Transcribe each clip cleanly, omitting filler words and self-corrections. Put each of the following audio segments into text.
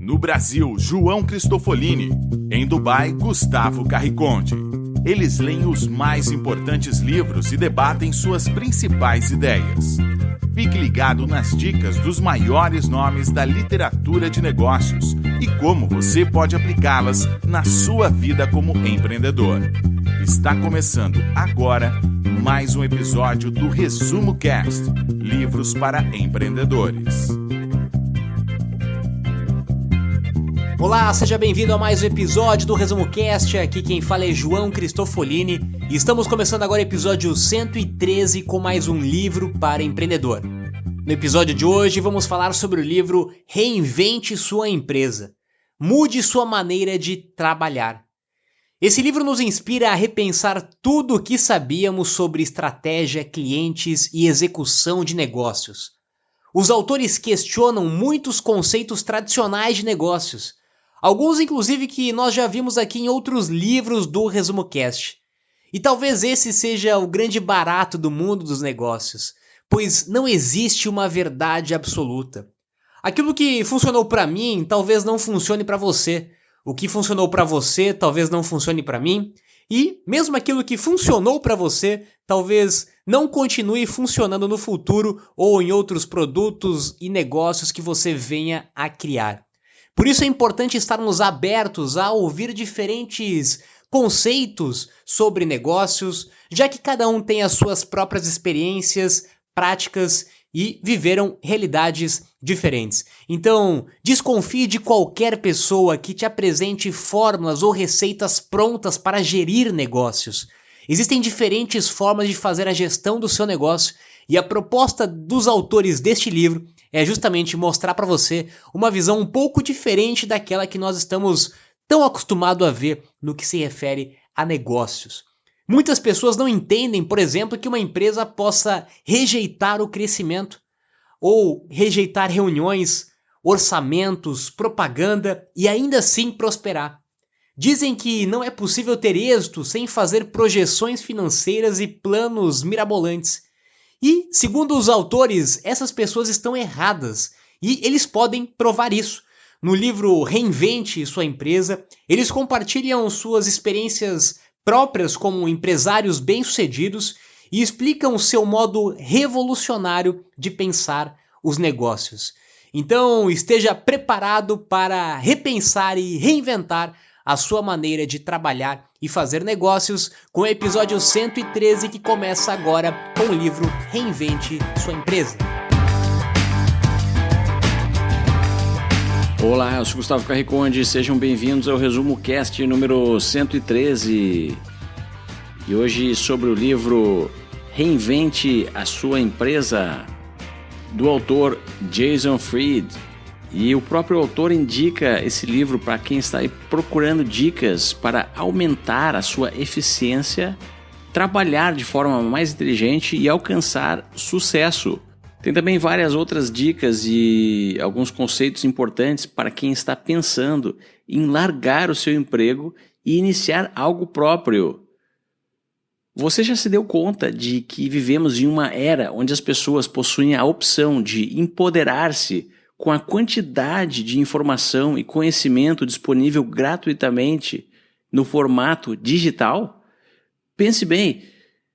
No Brasil, João Cristofolini. Em Dubai, Gustavo Carriconde. Eles leem os mais importantes livros e debatem suas principais ideias. Fique ligado nas dicas dos maiores nomes da literatura de negócios e como você pode aplicá-las na sua vida como empreendedor. Está começando agora mais um episódio do Resumo Cast, livros para empreendedores. Olá, seja bem-vindo a mais um episódio do Resumo Cast. Aqui quem fala é João Cristofolini e estamos começando agora o episódio 113 com mais um livro para empreendedor. No episódio de hoje vamos falar sobre o livro Reinvente Sua Empresa. Mude sua maneira de trabalhar. Esse livro nos inspira a repensar tudo o que sabíamos sobre estratégia, clientes e execução de negócios. Os autores questionam muitos conceitos tradicionais de negócios, alguns inclusive que nós já vimos aqui em outros livros do Resumo Cast. E talvez esse seja o grande barato do mundo dos negócios, pois não existe uma verdade absoluta. Aquilo que funcionou para mim talvez não funcione para você. O que funcionou para você talvez não funcione para mim. E mesmo aquilo que funcionou para você talvez não continue funcionando no futuro ou em outros produtos e negócios que você venha a criar. Por isso é importante estarmos abertos a ouvir diferentes conceitos sobre negócios, já que cada um tem as suas próprias experiências, práticas e viveram realidades diferentes. Então, desconfie de qualquer pessoa que te apresente fórmulas ou receitas prontas para gerir negócios. Existem diferentes formas de fazer a gestão do seu negócio e a proposta dos autores deste livro é justamente mostrar para você uma visão um pouco diferente daquela que nós estamos tão acostumados a ver no que se refere a negócios. Muitas pessoas não entendem, por exemplo, que uma empresa possa rejeitar o crescimento ou rejeitar reuniões, orçamentos, propaganda e ainda assim prosperar. Dizem que não é possível ter êxito sem fazer projeções financeiras e planos mirabolantes. E, segundo os autores, essas pessoas estão erradas e eles podem provar isso. No livro Reinvente Sua Empresa, eles compartilham suas experiências próprias como empresários bem-sucedidos e explicam o seu modo revolucionário de pensar os negócios. Então, esteja preparado para repensar e reinventar a sua maneira de trabalhar e fazer negócios com o episódio 113 que começa agora com o livro Reinvente Sua Empresa. Olá, eu sou Gustavo Carriconde, sejam bem-vindos ao Resumo Cast número 113. E hoje sobre o livro Reinvente a Sua Empresa, do autor Jason Fried. E o próprio autor indica esse livro para quem está aí procurando dicas para aumentar a sua eficiência, trabalhar de forma mais inteligente e alcançar sucesso. Tem também várias outras dicas e alguns conceitos importantes para quem está pensando em largar o seu emprego e iniciar algo próprio. Você já se deu conta de que vivemos em uma era onde as pessoas possuem a opção de empoderar-se com a quantidade de informação e conhecimento disponível gratuitamente no formato digital? Pense bem,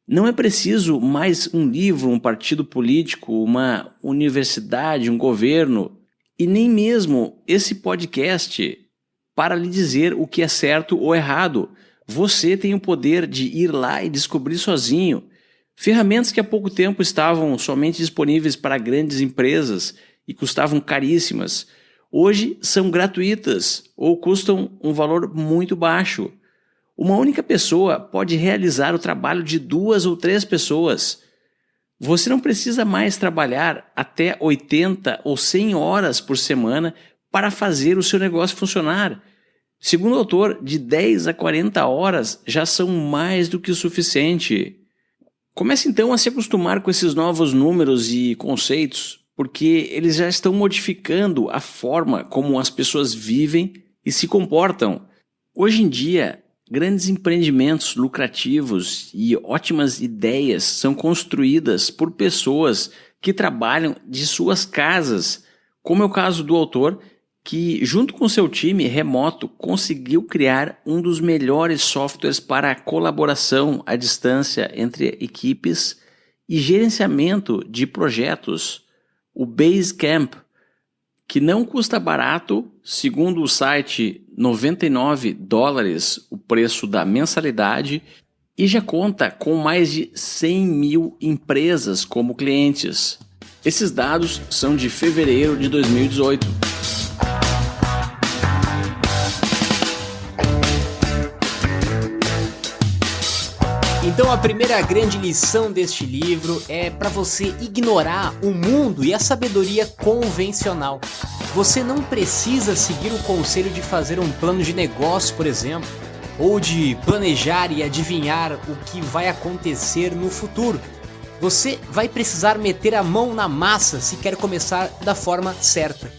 não é preciso mais um livro, um partido político, uma universidade, um governo e nem mesmo esse podcast para lhe dizer o que é certo ou errado. Você tem o poder de ir lá e descobrir sozinho. Ferramentas que há pouco tempo estavam somente disponíveis para grandes empresas e custavam caríssimas, hoje são gratuitas ou custam um valor muito baixo. Uma única pessoa pode realizar o trabalho de 2 ou 3 pessoas. Você não precisa mais trabalhar até 80 ou 100 horas por semana para fazer o seu negócio funcionar. Segundo o autor, de 10 a 40 horas já são mais do que o suficiente. Comece então a se acostumar com esses novos números e conceitos, porque eles já estão modificando a forma como as pessoas vivem e se comportam. Hoje em dia, grandes empreendimentos lucrativos e ótimas ideias são construídas por pessoas que trabalham de suas casas, como é o caso do autor, que, junto com seu time remoto, conseguiu criar um dos melhores softwares para a colaboração à distância entre equipes e gerenciamento de projetos, o Basecamp, que não custa barato, segundo o site $99 o preço da mensalidade, e já conta com mais de 100 mil empresas como clientes. Esses dados são de fevereiro de 2018. Então a primeira grande lição deste livro é para você ignorar o mundo e a sabedoria convencional. Você não precisa seguir o conselho de fazer um plano de negócio, por exemplo, ou de planejar e adivinhar o que vai acontecer no futuro. Você vai precisar meter a mão na massa se quer começar da forma certa.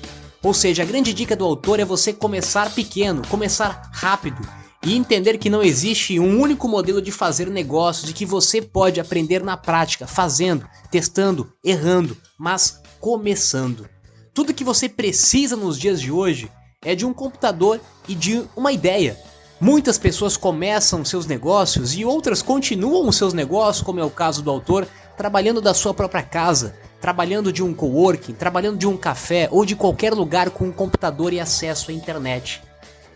Ou seja, a grande dica do autor é você começar pequeno, começar rápido e entender que não existe um único modelo de fazer negócios e que você pode aprender na prática, fazendo, testando, errando, mas começando. Tudo que você precisa nos dias de hoje é de um computador e de uma ideia. Muitas pessoas começam seus negócios e outras continuam os seus negócios, como é o caso do autor, trabalhando da sua própria casa, trabalhando de um coworking, trabalhando de um café ou de qualquer lugar com um computador e acesso à internet.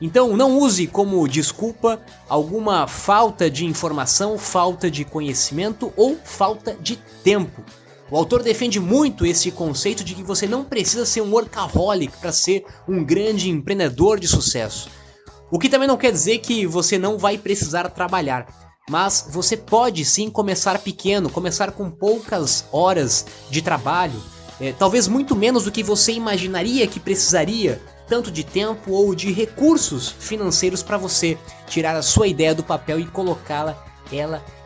Então não use como desculpa alguma falta de informação, falta de conhecimento ou falta de tempo. O autor defende muito esse conceito de que você não precisa ser um workaholic para ser um grande empreendedor de sucesso. O que também não quer dizer que você não vai precisar trabalhar, mas você pode sim começar pequeno, começar com poucas horas de trabalho, talvez muito menos do que você imaginaria que precisaria, tanto de tempo ou de recursos financeiros para você tirar a sua ideia do papel e colocá-la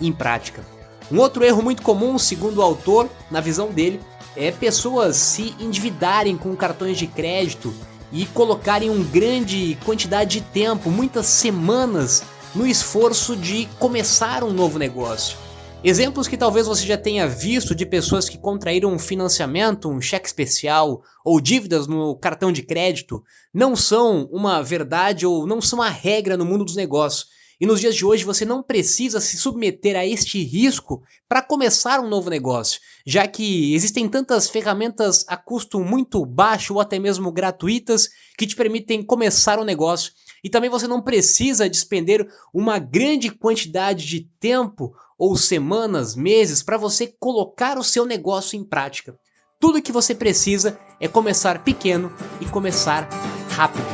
em prática. Um outro erro muito comum, segundo o autor, na visão dele, é pessoas se endividarem com cartões de crédito e colocarem uma grande quantidade de tempo, muitas semanas, no esforço de começar um novo negócio. Exemplos que talvez você já tenha visto de pessoas que contraíram um financiamento, um cheque especial ou dívidas no cartão de crédito não são uma verdade ou não são a regra no mundo dos negócios. E nos dias de hoje você não precisa se submeter a este risco para começar um novo negócio, já que existem tantas ferramentas a custo muito baixo ou até mesmo gratuitas que te permitem começar um negócio. E também você não precisa despender uma grande quantidade de tempo ou semanas, meses para você colocar o seu negócio em prática. Tudo que você precisa é começar pequeno e começar rápido.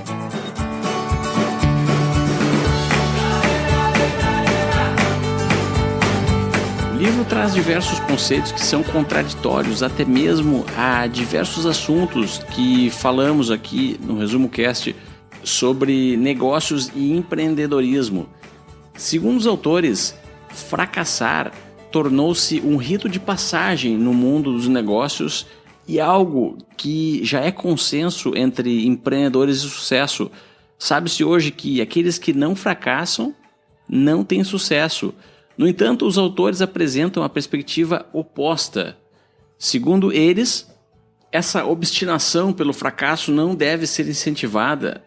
O livro traz diversos conceitos que são contraditórios, até mesmo a diversos assuntos que falamos aqui no Resumo Cast sobre negócios e empreendedorismo. Segundo os autores, fracassar tornou-se um rito de passagem no mundo dos negócios e algo que já é consenso entre empreendedores de sucesso. Sabe-se hoje que aqueles que não fracassam não têm sucesso. No entanto, os autores apresentam a perspectiva oposta. Segundo eles, essa obstinação pelo fracasso não deve ser incentivada,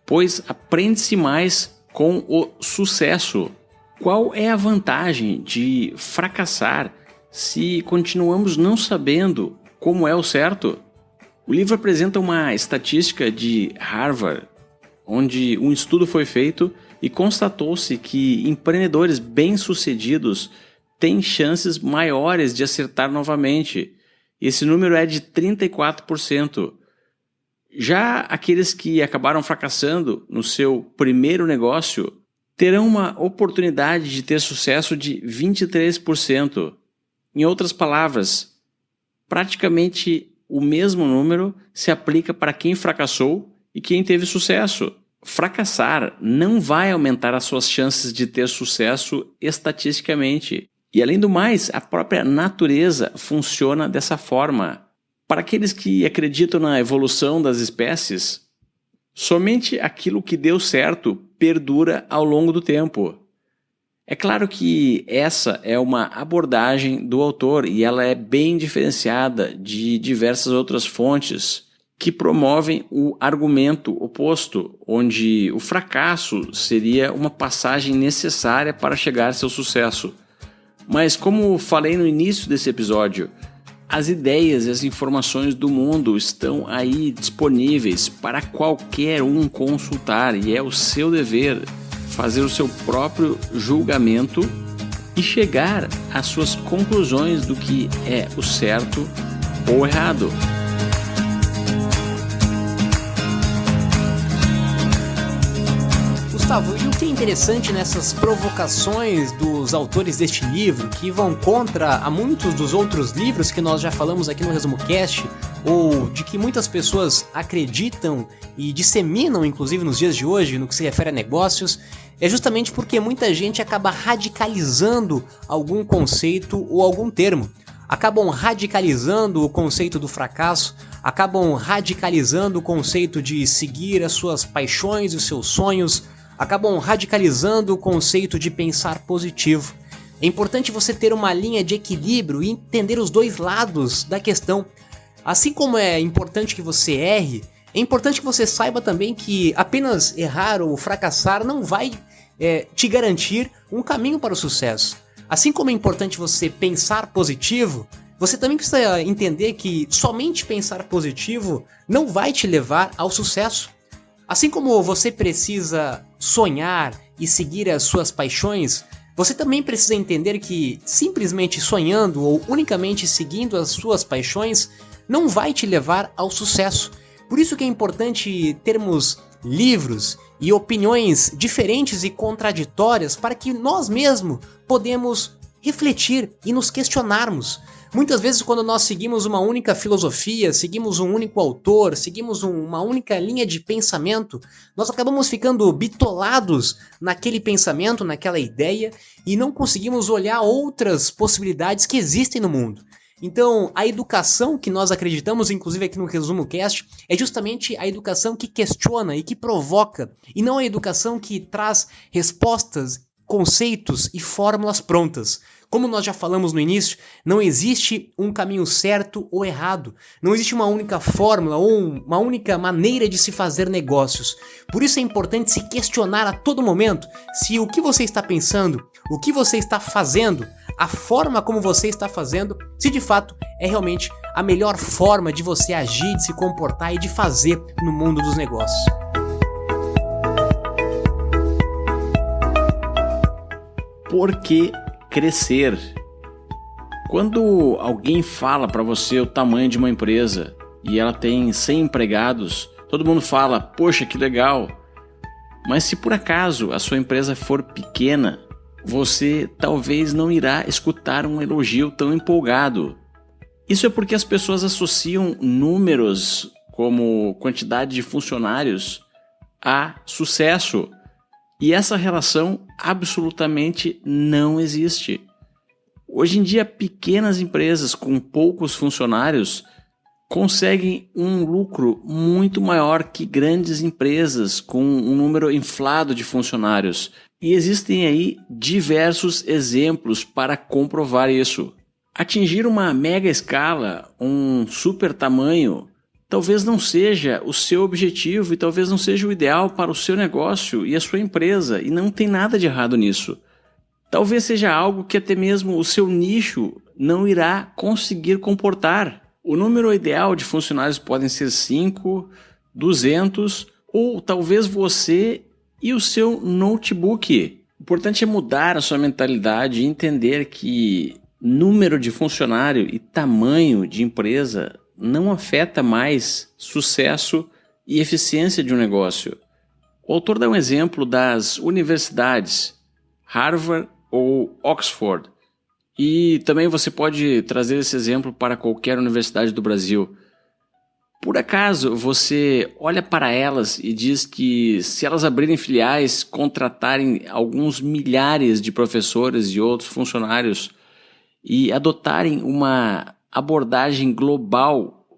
pois aprende-se mais com o sucesso. Qual é a vantagem de fracassar se continuamos não sabendo como é o certo? O livro apresenta uma estatística de Harvard, onde um estudo foi feito e constatou-se que empreendedores bem-sucedidos têm chances maiores de acertar novamente. Esse número é de 34%. Já aqueles que acabaram fracassando no seu primeiro negócio terão uma oportunidade de ter sucesso de 23%. Em outras palavras, praticamente o mesmo número se aplica para quem fracassou e quem teve sucesso. Fracassar não vai aumentar as suas chances de ter sucesso estatisticamente. E além do mais, a própria natureza funciona dessa forma. Para aqueles que acreditam na evolução das espécies, somente aquilo que deu certo perdura ao longo do tempo. É claro que essa é uma abordagem do autor e ela é bem diferenciada de diversas outras fontes. que promovem o argumento oposto, onde o fracasso seria uma passagem necessária para chegar ao seu sucesso. Mas como falei no início desse episódio, as ideias e as informações do mundo estão aí disponíveis para qualquer um consultar e é o seu dever fazer o seu próprio julgamento e chegar às suas conclusões do que é o certo ou errado. Gustavo, e o que é interessante nessas provocações dos autores deste livro, que vão contra a muitos dos outros livros que nós já falamos aqui no Resumo Cast, ou de que muitas pessoas acreditam e disseminam, inclusive nos dias de hoje, no que se refere a negócios, é justamente porque muita gente acaba radicalizando algum conceito ou algum termo. Acabam radicalizando o conceito do fracasso, acabam radicalizando o conceito de seguir as suas paixões e os seus sonhos, acabam radicalizando o conceito de pensar positivo. É importante você ter uma linha de equilíbrio e entender os dois lados da questão. Assim como é importante que você erre, é importante que você saiba também que apenas errar ou fracassar não vai te garantir um caminho para o sucesso. Assim como é importante você pensar positivo, você também precisa entender que somente pensar positivo não vai te levar ao sucesso. Assim como você precisa sonhar e seguir as suas paixões, você também precisa entender que simplesmente sonhando ou unicamente seguindo as suas paixões não vai te levar ao sucesso. Por isso que é importante termos livros e opiniões diferentes e contraditórias para que nós mesmos podemos refletir e nos questionarmos. Muitas vezes quando nós seguimos uma única filosofia, seguimos um único autor, seguimos uma única linha de pensamento, nós acabamos ficando bitolados naquele pensamento, naquela ideia e não conseguimos olhar outras possibilidades que existem no mundo. Então, a educação que nós acreditamos, inclusive aqui no Resumo Cast, é justamente a educação que questiona e que provoca, e não a educação que traz respostas, conceitos e fórmulas prontas. Como nós já falamos no início, não existe um caminho certo ou errado. Não existe uma única fórmula ou uma única maneira de se fazer negócios. Por isso é importante se questionar a todo momento se o que você está pensando, o que você está fazendo, a forma como você está fazendo, se de fato é realmente a melhor forma de você agir, de se comportar e de fazer no mundo dos negócios. Por que crescer? Quando alguém fala para você o tamanho de uma empresa e ela tem 100 empregados, todo mundo fala, poxa, que legal. Mas se por acaso a sua empresa for pequena, você talvez não irá escutar um elogio tão empolgado. Isso é porque as pessoas associam números como quantidade de funcionários a sucesso. E essa relação absolutamente não existe. Hoje em dia, pequenas empresas com poucos funcionários conseguem um lucro muito maior que grandes empresas com um número inflado de funcionários. E existem aí diversos exemplos para comprovar isso. Atingir uma mega escala, um super tamanho, talvez não seja o seu objetivo e talvez não seja o ideal para o seu negócio e a sua empresa, e não tem nada de errado nisso. Talvez seja algo que até mesmo o seu nicho não irá conseguir comportar. O número ideal de funcionários podem ser 5, 200 ou talvez você e o seu notebook. O importante é mudar a sua mentalidade e entender que número de funcionário e tamanho de empresa não afeta mais sucesso e eficiência de um negócio. O autor dá um exemplo das universidades, Harvard ou Oxford, e também você pode trazer esse exemplo para qualquer universidade do Brasil. Por acaso você olha para elas e diz que se elas abrirem filiais, contratarem alguns milhares de professores e outros funcionários e adotarem uma abordagem global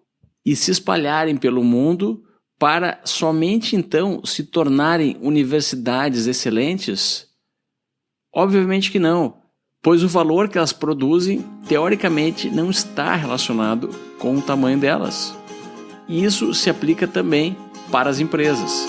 e se espalharem pelo mundo para somente então se tornarem universidades excelentes? Obviamente que não, pois o valor que elas produzem teoricamente não está relacionado com o tamanho delas. E isso se aplica também para as empresas.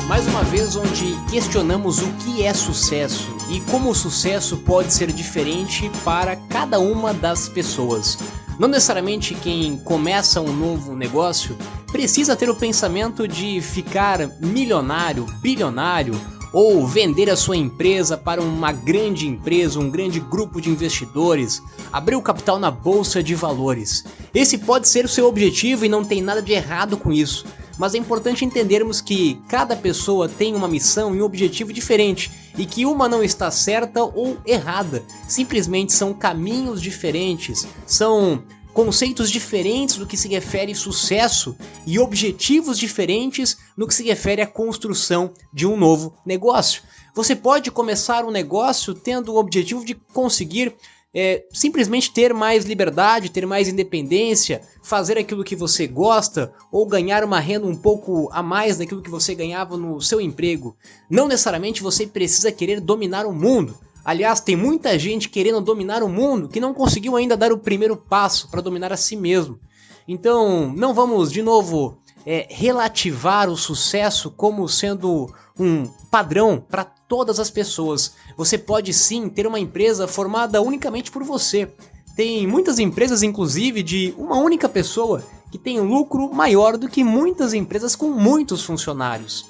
Mais uma vez, onde questionamos o que é sucesso e como o sucesso pode ser diferente para cada uma das pessoas. Não necessariamente quem começa um novo negócio precisa ter o pensamento de ficar milionário, bilionário ou vender a sua empresa para uma grande empresa, um grande grupo de investidores, abrir o capital na bolsa de valores. Esse pode ser o seu objetivo e não tem nada de errado com isso. Mas é importante entendermos que cada pessoa tem uma missão e um objetivo diferente e que uma não está certa ou errada, simplesmente são caminhos diferentes, são conceitos diferentes do que se refere sucesso e objetivos diferentes no que se refere à construção de um novo negócio. Você pode começar um negócio tendo o objetivo de conseguir simplesmente ter mais liberdade, ter mais independência, fazer aquilo que você gosta ou ganhar uma renda um pouco a mais daquilo que você ganhava no seu emprego. Não necessariamente você precisa querer dominar o mundo. Aliás, tem muita gente querendo dominar o mundo que não conseguiu ainda dar o primeiro passo para dominar a si mesmo. Então, não vamos de novo relativar o sucesso como sendo um padrão para todas as pessoas. Você pode sim ter uma empresa formada unicamente por você. Tem muitas empresas, inclusive, de uma única pessoa que tem um lucro maior do que muitas empresas com muitos funcionários.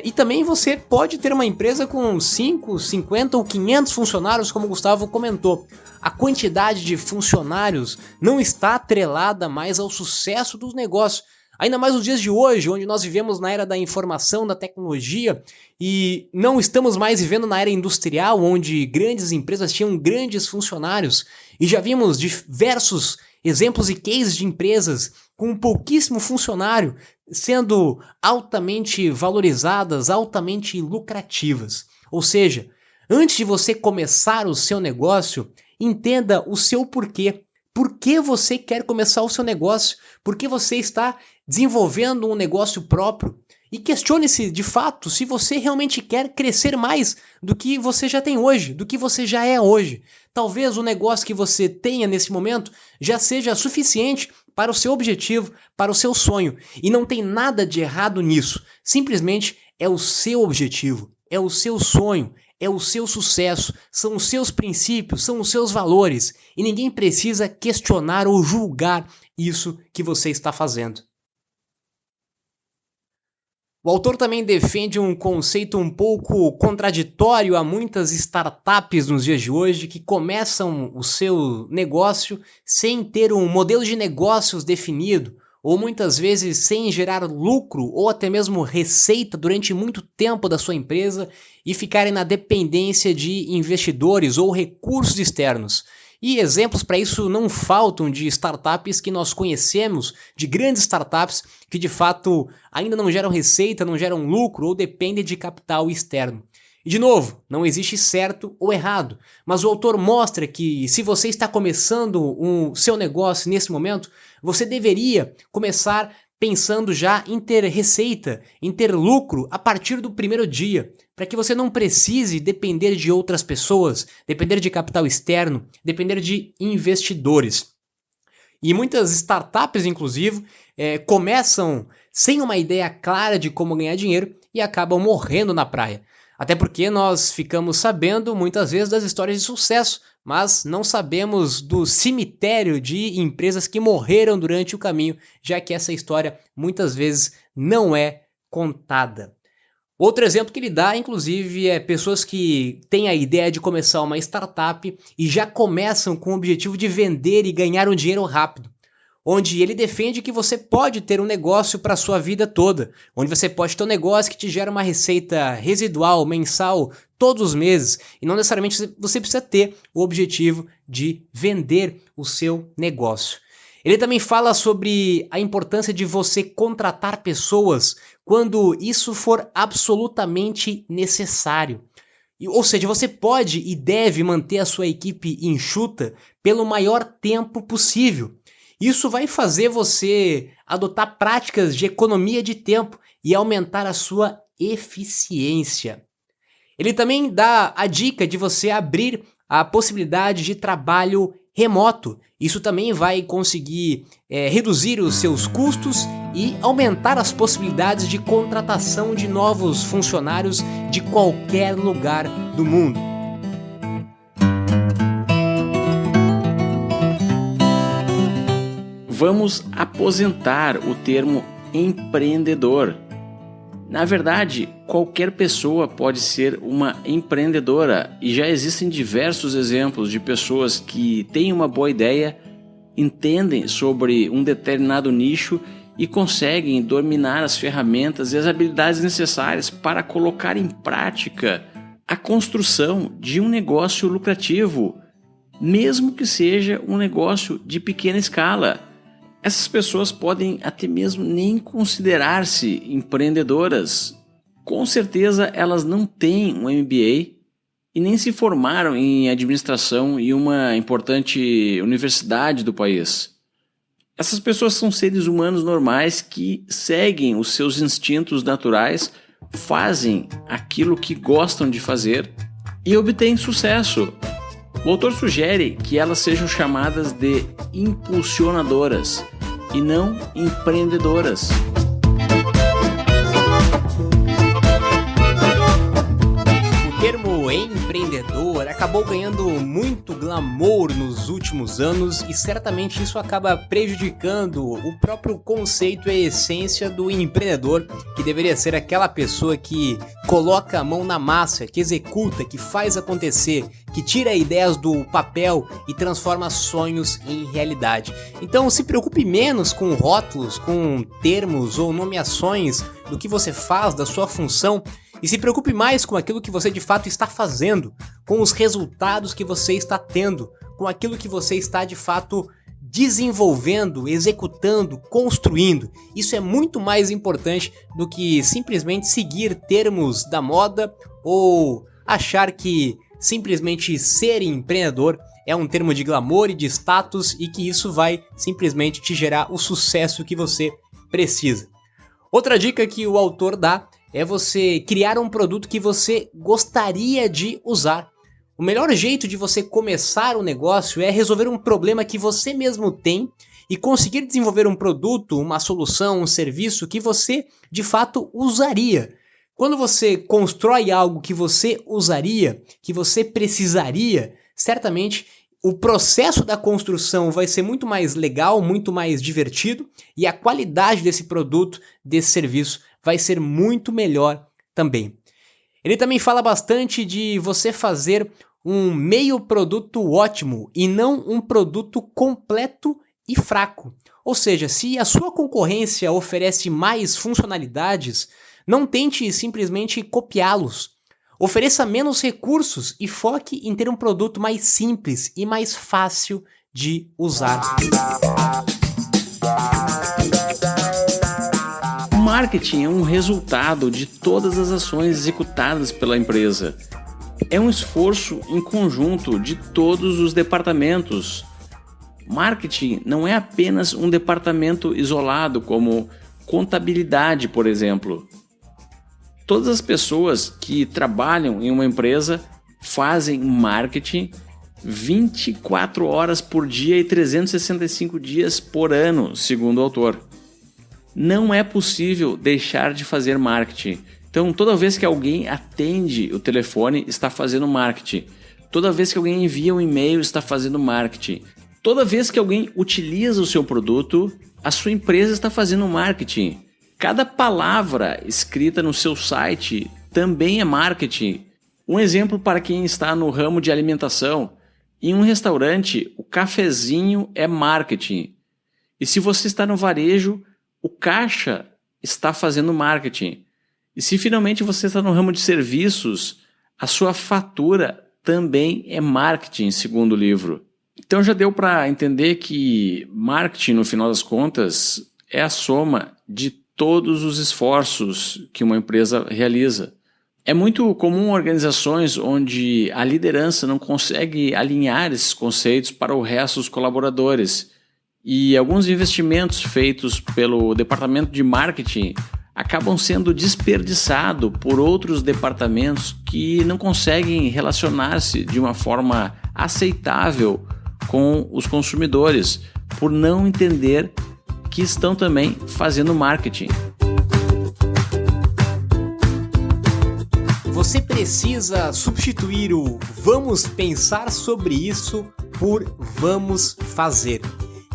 E também você pode ter uma empresa com 5, 50 ou 500 funcionários, como o Gustavo comentou. A quantidade de funcionários não está atrelada mais ao sucesso dos negócios. Ainda mais nos dias de hoje, onde nós vivemos na era da informação, da tecnologia, e não estamos mais vivendo na era industrial, onde grandes empresas tinham grandes funcionários. E já vimos diversos exemplos e cases de empresas com pouquíssimo funcionário sendo altamente valorizadas, altamente lucrativas. Ou seja, antes de você começar o seu negócio, entenda o seu porquê. Por que você quer começar o seu negócio? Por que você está desenvolvendo um negócio próprio? E questione-se de fato se você realmente quer crescer mais do que você já tem hoje, do que você já é hoje. Talvez o negócio que você tenha nesse momento já seja suficiente para o seu objetivo, para o seu sonho. E não tem nada de errado nisso. Simplesmente é o seu objetivo, é o seu sonho, é o seu sucesso, são os seus princípios, são os seus valores. E ninguém precisa questionar ou julgar isso que você está fazendo. O autor também defende um conceito um pouco contraditório a muitas startups nos dias de hoje que começam o seu negócio sem ter um modelo de negócios definido, ou muitas vezes sem gerar lucro ou até mesmo receita durante muito tempo da sua empresa e ficarem na dependência de investidores ou recursos externos. E exemplos para isso não faltam de startups que nós conhecemos, de grandes startups que de fato ainda não geram receita, não geram lucro ou dependem de capital externo. E de novo, não existe certo ou errado, mas o autor mostra que se você está começando o seu negócio nesse momento, você deveria começar pensando já em ter receita, em ter lucro a partir do primeiro dia, para que você não precise depender de outras pessoas, depender de capital externo, depender de investidores. E muitas startups, inclusive, começam sem uma ideia clara de como ganhar dinheiro e acabam morrendo na praia. Até porque nós ficamos sabendo muitas vezes das histórias de sucesso, mas não sabemos do cemitério de empresas que morreram durante o caminho, já que essa história muitas vezes não é contada. Outro exemplo que ele dá, inclusive, é pessoas que têm a ideia de começar uma startup e já começam com o objetivo de vender e ganhar um dinheiro rápido. Onde ele defende que você pode ter um negócio para a sua vida toda, onde você pode ter um negócio que te gera uma receita residual, mensal, todos os meses, e não necessariamente você precisa ter o objetivo de vender o seu negócio. Ele também fala sobre a importância de você contratar pessoas quando isso for absolutamente necessário. Ou seja, você pode e deve manter a sua equipe enxuta pelo maior tempo possível. Isso vai fazer você adotar práticas de economia de tempo e aumentar a sua eficiência. Ele também dá a dica de você abrir a possibilidade de trabalho remoto. Isso também vai conseguir reduzir os seus custos e aumentar as possibilidades de contratação de novos funcionários de qualquer lugar do mundo. Vamos aposentar o termo empreendedor. Na verdade, qualquer pessoa pode ser uma empreendedora e já existem diversos exemplos de pessoas que têm uma boa ideia, entendem sobre um determinado nicho e conseguem dominar as ferramentas e as habilidades necessárias para colocar em prática a construção de um negócio lucrativo, mesmo que seja um negócio de pequena escala. Essas pessoas podem até mesmo nem considerar-se empreendedoras. Com certeza elas não têm um MBA e nem se formaram em administração em uma importante universidade do país. Essas pessoas são seres humanos normais que seguem os seus instintos naturais, fazem aquilo que gostam de fazer e obtêm sucesso. O autor sugere que elas sejam chamadas de impulsionadoras e não empreendedoras. O termo empreendedor acabou ganhando muito glamour nos últimos anos e certamente isso acaba prejudicando o próprio conceito e a essência do empreendedor, que deveria ser aquela pessoa que coloca a mão na massa, que executa, que faz acontecer, que tira ideias do papel e transforma sonhos em realidade. Então se preocupe menos com rótulos, com termos ou nomeações do que você faz, da sua função, e se preocupe mais com aquilo que você de fato está fazendo, com os resultados que você está tendo, com aquilo que você está de fato desenvolvendo, executando, construindo. Isso é muito mais importante do que simplesmente seguir termos da moda ou achar que simplesmente ser empreendedor é um termo de glamour e de status e que isso vai simplesmente te gerar o sucesso que você precisa. Outra dica que o autor dá é você criar um produto que você gostaria de usar. O melhor jeito de você começar um negócio é resolver um problema que você mesmo tem e conseguir desenvolver um produto, uma solução, um serviço que você de fato usaria. Quando você constrói algo que você usaria, que você precisaria, certamente o processo da construção vai ser muito mais legal, muito mais divertido e a qualidade desse produto, desse serviço vai ser muito melhor também. Ele também fala bastante de você fazer um meio produto ótimo e não um produto completo e fraco. Ou seja, se a sua concorrência oferece mais funcionalidades, não tente simplesmente copiá-los. Ofereça menos recursos e foque em ter um produto mais simples e mais fácil de usar. O marketing é um resultado de todas as ações executadas pela empresa. É um esforço em conjunto de todos os departamentos. Marketing não é apenas um departamento isolado, como contabilidade, por exemplo. Todas as pessoas que trabalham em uma empresa fazem marketing 24 horas por dia e 365 dias por ano, segundo o autor. Não é possível deixar de fazer marketing. Então, toda vez que alguém atende o telefone, está fazendo marketing. Toda vez que alguém envia um e-mail, está fazendo marketing. Toda vez que alguém utiliza o seu produto, a sua empresa está fazendo marketing. Cada palavra escrita no seu site também é marketing. Um exemplo para quem está no ramo de alimentação. Em um restaurante, o cafezinho é marketing. E se você está no varejo, o caixa está fazendo marketing. E se finalmente você está no ramo de serviços, a sua fatura também é marketing, segundo o livro. Então já deu para entender que marketing, no final das contas, é a soma de todos os esforços que uma empresa realiza. É muito comum organizações onde a liderança não consegue alinhar esses conceitos para o resto dos colaboradores. E alguns investimentos feitos pelo departamento de marketing acabam sendo desperdiçados por outros departamentos que não conseguem relacionar-se de uma forma aceitável com os consumidores, por não entender que estão também fazendo marketing. Você precisa substituir o vamos pensar sobre isso por vamos fazer.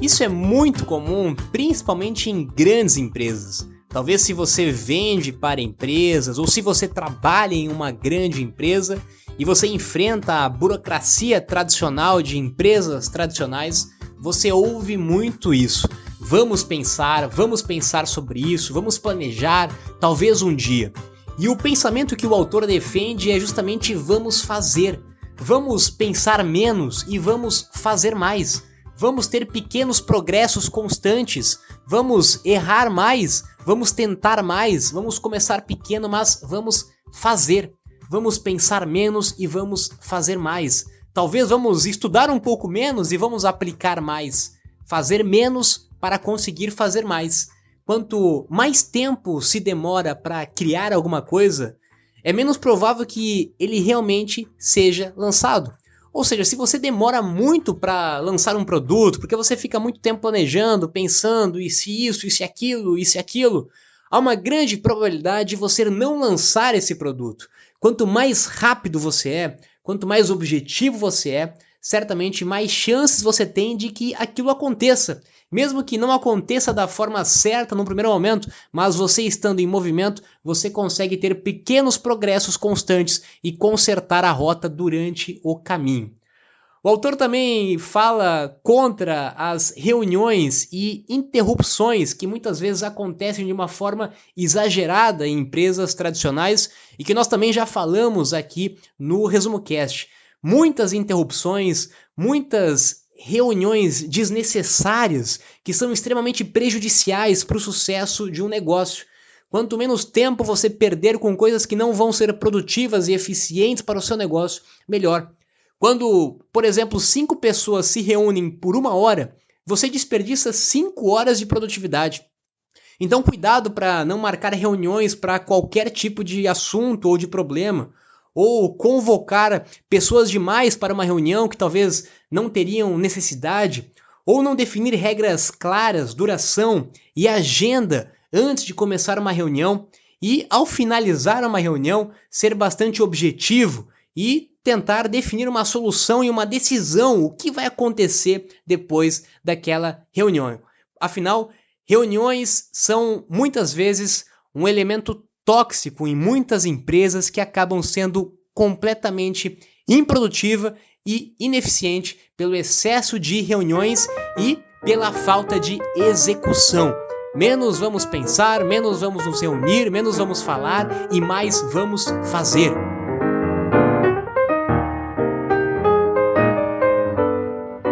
Isso é muito comum, principalmente em grandes empresas. Talvez se você vende para empresas ou se você trabalha em uma grande empresa e você enfrenta a burocracia tradicional de empresas tradicionais, você ouve muito isso. Vamos pensar sobre isso, vamos planejar, talvez um dia. E o pensamento que o autor defende é justamente vamos fazer. Vamos pensar menos e vamos fazer mais. Vamos ter pequenos progressos constantes. Vamos errar mais, vamos tentar mais, vamos começar pequeno, mas vamos fazer. Vamos pensar menos e vamos fazer mais. Talvez vamos estudar um pouco menos e vamos aplicar mais. Fazer menos para conseguir fazer mais. Quanto mais tempo se demora para criar alguma coisa, é menos provável que ele realmente seja lançado. Ou seja, se você demora muito para lançar um produto, porque você fica muito tempo planejando, pensando, e se isso, e se aquilo, há uma grande probabilidade de você não lançar esse produto. Quanto mais rápido você é, quanto mais objetivo você é, certamente mais chances você tem de que aquilo aconteça. Mesmo que não aconteça da forma certa no primeiro momento, mas você estando em movimento, você consegue ter pequenos progressos constantes e consertar a rota durante o caminho. O autor também fala contra as reuniões e interrupções que muitas vezes acontecem de uma forma exagerada em empresas tradicionais e que nós também já falamos aqui no Resumo Cast. Muitas interrupções, muitas reuniões desnecessárias que são extremamente prejudiciais para o sucesso de um negócio. Quanto menos tempo você perder com coisas que não vão ser produtivas e eficientes para o seu negócio, melhor. Quando, por exemplo, 5 pessoas se reúnem por 1 hora, você desperdiça 5 horas de produtividade. Então cuidado para não marcar reuniões para qualquer tipo de assunto ou de problema, ou convocar pessoas demais para uma reunião que talvez não teriam necessidade, ou não definir regras claras, duração e agenda antes de começar uma reunião e, ao finalizar uma reunião, ser bastante objetivo e tentar definir uma solução e uma decisão, o que vai acontecer depois daquela reunião. Afinal, reuniões são muitas vezes um elemento tóxico em muitas empresas que acabam sendo completamente improdutiva e ineficiente pelo excesso de reuniões e pela falta de execução. Menos vamos pensar, menos vamos nos reunir, menos vamos falar e mais vamos fazer.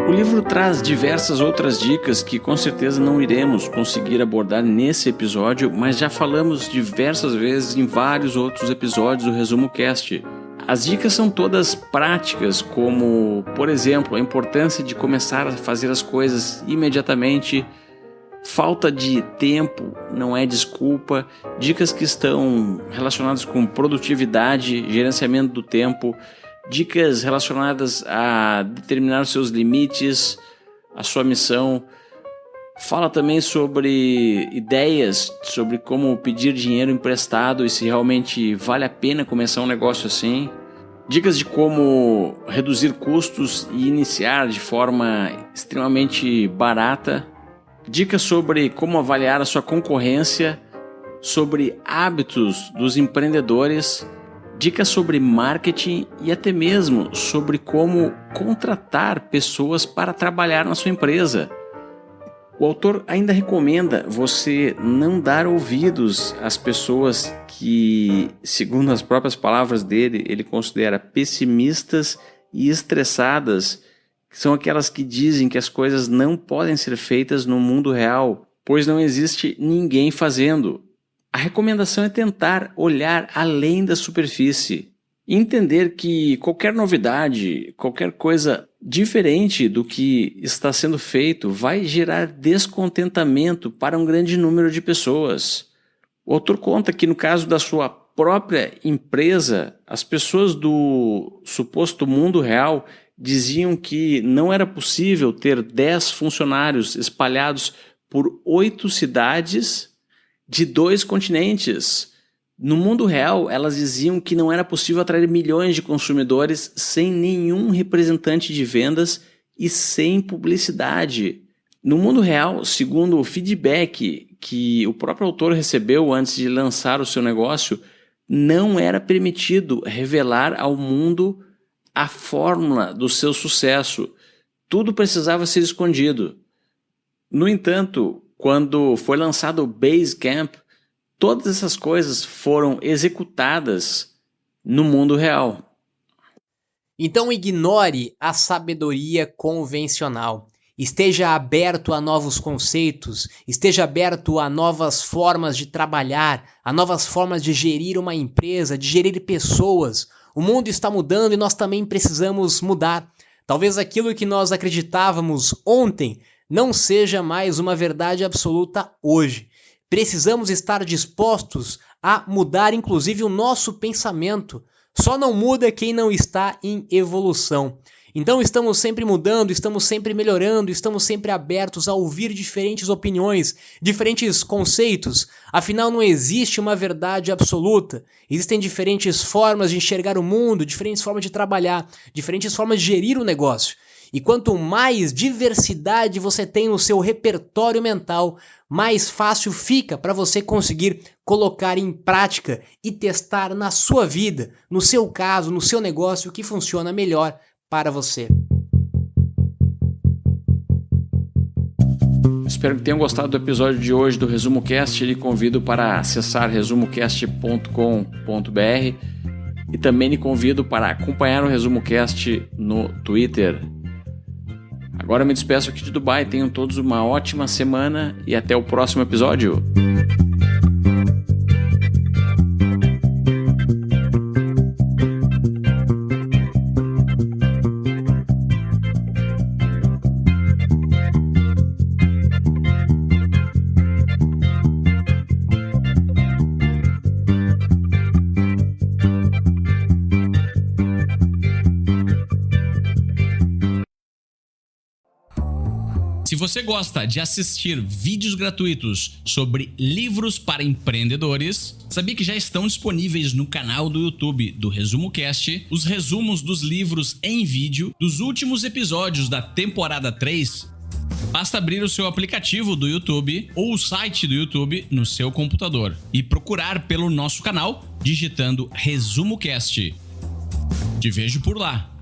O livro traz diversas outras dicas que com certeza não iremos conseguir abordar nesse episódio, mas já falamos diversas vezes em vários outros episódios do Resumo Cast. As dicas são todas práticas, como, por exemplo, a importância de começar a fazer as coisas imediatamente, falta de tempo não é desculpa, dicas que estão relacionadas com produtividade, gerenciamento do tempo, dicas relacionadas a determinar os seus limites, a sua missão. Fala também sobre ideias, sobre como pedir dinheiro emprestado e se realmente vale a pena começar um negócio assim. Dicas de como reduzir custos e iniciar de forma extremamente barata. Dicas sobre como avaliar a sua concorrência, sobre hábitos dos empreendedores. Dicas sobre marketing e até mesmo sobre como contratar pessoas para trabalhar na sua empresa. O autor ainda recomenda você não dar ouvidos às pessoas que, segundo as próprias palavras dele, ele considera pessimistas e estressadas, que são aquelas que dizem que as coisas não podem ser feitas no mundo real, pois não existe ninguém fazendo. A recomendação é tentar olhar além da superfície, entender que qualquer novidade, qualquer coisa diferente do que está sendo feito vai gerar descontentamento para um grande número de pessoas. O autor conta que no caso da sua própria empresa, as pessoas do suposto mundo real diziam que não era possível ter 10 funcionários espalhados por 8 cidades de 2 continentes. No mundo real, elas diziam que não era possível atrair milhões de consumidores sem nenhum representante de vendas e sem publicidade. No mundo real, segundo o feedback que o próprio autor recebeu antes de lançar o seu negócio, não era permitido revelar ao mundo a fórmula do seu sucesso. Tudo precisava ser escondido. No entanto, quando foi lançado o Basecamp, todas essas coisas foram executadas no mundo real. Então ignore a sabedoria convencional. Esteja aberto a novos conceitos, esteja aberto a novas formas de trabalhar, a novas formas de gerir uma empresa, de gerir pessoas. O mundo está mudando e nós também precisamos mudar. Talvez aquilo que nós acreditávamos ontem não seja mais uma verdade absoluta hoje. Precisamos estar dispostos a mudar, inclusive, o nosso pensamento. Só não muda quem não está em evolução. Então estamos sempre mudando, estamos sempre melhorando, estamos sempre abertos a ouvir diferentes opiniões, diferentes conceitos. Afinal, não existe uma verdade absoluta. Existem diferentes formas de enxergar o mundo, diferentes formas de trabalhar, diferentes formas de gerir o negócio. E quanto mais diversidade você tem no seu repertório mental, mais fácil fica para você conseguir colocar em prática e testar na sua vida, no seu caso, no seu negócio, o que funciona melhor para você. Espero que tenham gostado do episódio de hoje do Resumo Cast. Lhe convido para acessar resumocast.com.br e também lhe convido para acompanhar o Resumo Cast no Twitter. Agora eu me despeço aqui de Dubai. Tenham todos uma ótima semana e até o próximo episódio. Se você gosta de assistir vídeos gratuitos sobre livros para empreendedores, sabia que já estão disponíveis no canal do YouTube do Resumo Cast os resumos dos livros em vídeo dos últimos episódios da temporada 3? Basta abrir o seu aplicativo do YouTube ou o site do YouTube no seu computador e procurar pelo nosso canal digitando Resumo Cast. Te vejo por lá.